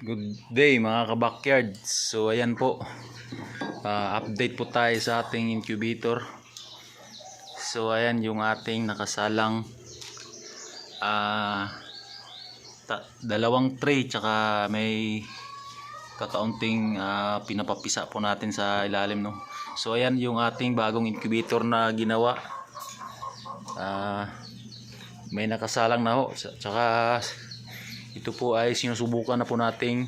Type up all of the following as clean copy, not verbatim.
Good day mga kabakyard. So ayan po, update po tayo sa ating incubator. So ayan yung ating nakasalang dalawang tray, tsaka may kakaunting pinapapisa po natin sa ilalim, no. So ayan yung ating bagong incubator na ginawa. May nakasalang na ho, tsaka ito po ay sinusubukan na po nating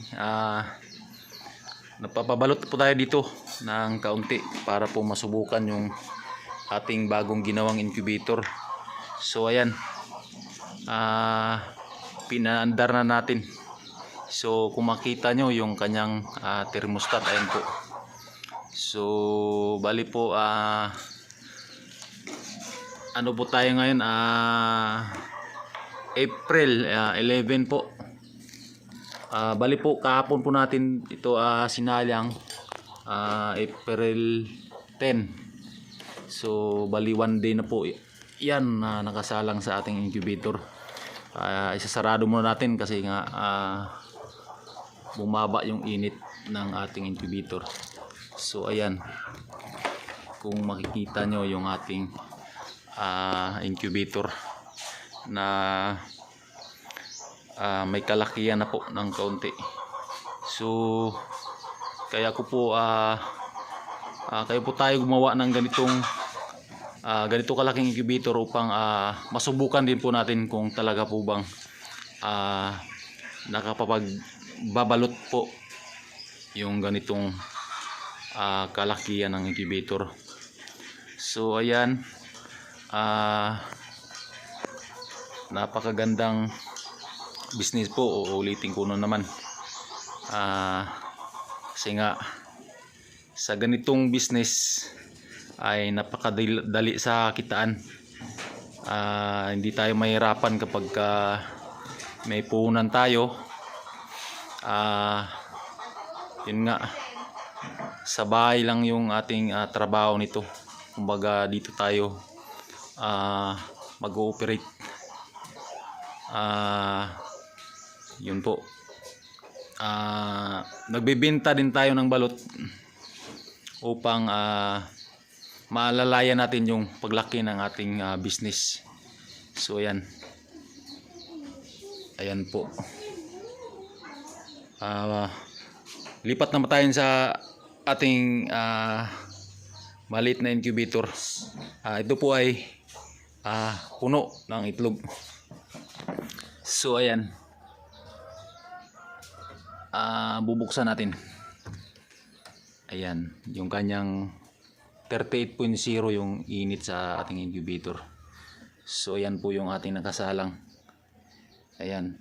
napapabalot po tayo dito ng kaunti para po masubukan yung ating bagong ginawang incubator. So ayan, pinaandar na natin. So kung makita nyo yung kanyang thermostat, ayan po. So bali po ano po tayo ngayon, April 11 po. Bali po kahapon po natin ito sinalang, April 10. So bali 1 day na po yan nakasalang sa ating incubator. Isasarado muna natin kasi nga bumaba yung init ng ating incubator. So ayan, kung makikita nyo yung ating incubator na may kalakihan na po ng kaunti. So kaya ko po kaya po tayo gumawa ng ganito kalaking incubator upang masubukan din po natin kung talaga po bang nakapagbabalot po yung ganitong kalakihan ng incubator. So ayan, napakagandang business po. Uulitin ko na naman, kasi nga sa ganitong business ay napakadali sa kitaan. Hindi tayo mahirapan kapag may puhunan tayo. Yun nga, sa bahay lang yung ating trabaho nito. Kumbaga dito tayo mag-ooperate. Yun po, nagbebenta din tayo ng balot upang maalalayan natin yung paglaki ng ating business. So ayan, ayan po, lipat naman tayo sa ating maliit na incubator. Ito po ay puno ng itlog. So ayan, bubuksan natin. Ayan yung kanyang 38.0 yung init sa ating incubator. So ayan po yung ating nakasalang. Ayan,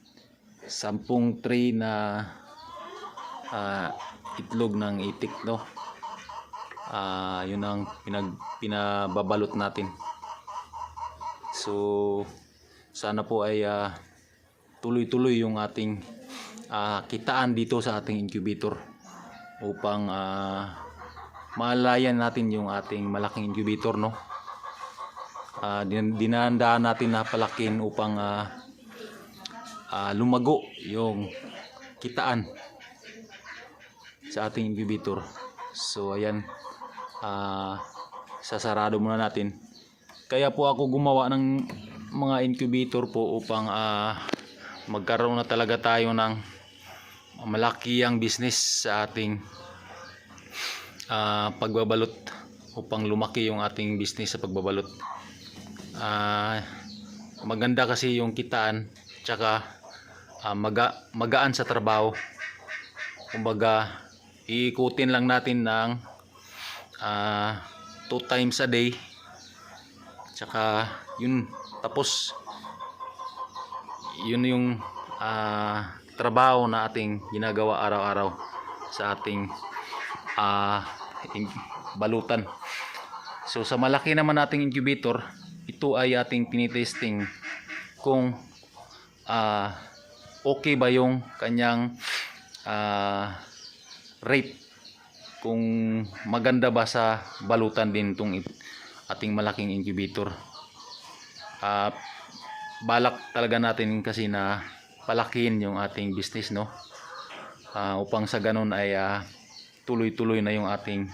10 tray na itlog ng itik, no. Yun ang pinababalot natin. So sana po ay tuloy-tuloy yung ating kitaan dito sa ating incubator upang maalayan natin yung ating malaking incubator, no. Dinahandaan natin na palakin upang lumago yung kitaan sa ating incubator. So ayan, sasarado muna natin. Kaya po ako gumawa ng mga incubator po upang magkaroon na talaga tayo ng malakihang business sa ating pagbabalot, upang lumaki yung ating business sa pagbabalot. Maganda kasi yung kitaan, tsaka magaan sa trabaho. Kumbaga iikutin lang natin ng 2 times a day, tsaka yun, tapos yun yung trabaho na ating ginagawa araw-araw sa ating balutan. So sa malaki naman nating incubator, ito ay ating pinitesting kung okay ba yung kanyang rate, kung maganda ba sa balutan din itong ating malaking incubator. Balak talaga natin kasi na palakihin yung ating business, no. upang sa ganun ay tuloy-tuloy na yung ating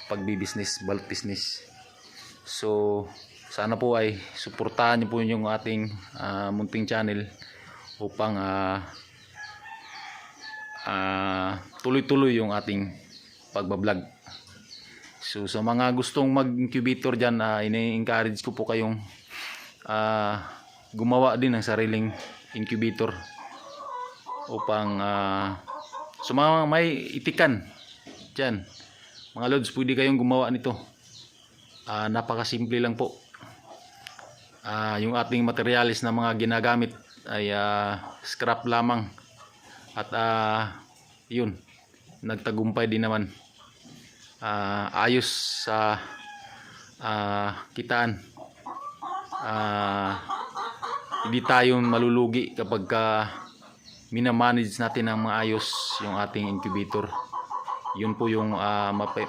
pagbi-business, bulk business. So sana po ay suportahan niyo po yung ating munting channel upang tuloy-tuloy yung ating pagbablog. So sa mga gustong mag-incubator dyan, ini-encourage ko po kayong gumawa din ng sariling incubator upang sa mga may itikan dyan, mga lods, pwede kayong gumawa nito. Napakasimple lang po. Yung ating materialis na mga ginagamit ay scrap lamang at yun, nagtagumpay din naman. Ayos sa kitaan. Hindi tayo malulugi kapag minamanage natin ng maayos yung ating incubator. Yun po yung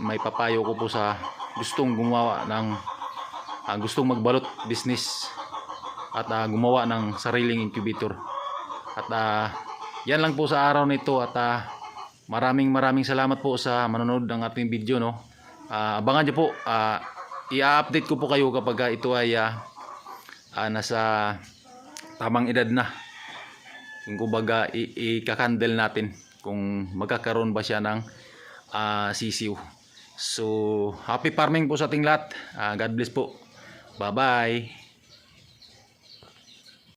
may papayo ko po sa gustong gumawa ng gustong magbalot business at gumawa ng sariling incubator. At yan lang po sa araw nito, at maraming salamat po sa manonood ng ating video, no. Abangan niyo po, i-update ko po kayo kapag ito ay nasa tamang edad na. Kung kumbaga i-kakandel natin kung magkakaroon ba siya ng sisiw. So happy farming po sa ating lahat. God bless po. Bye bye.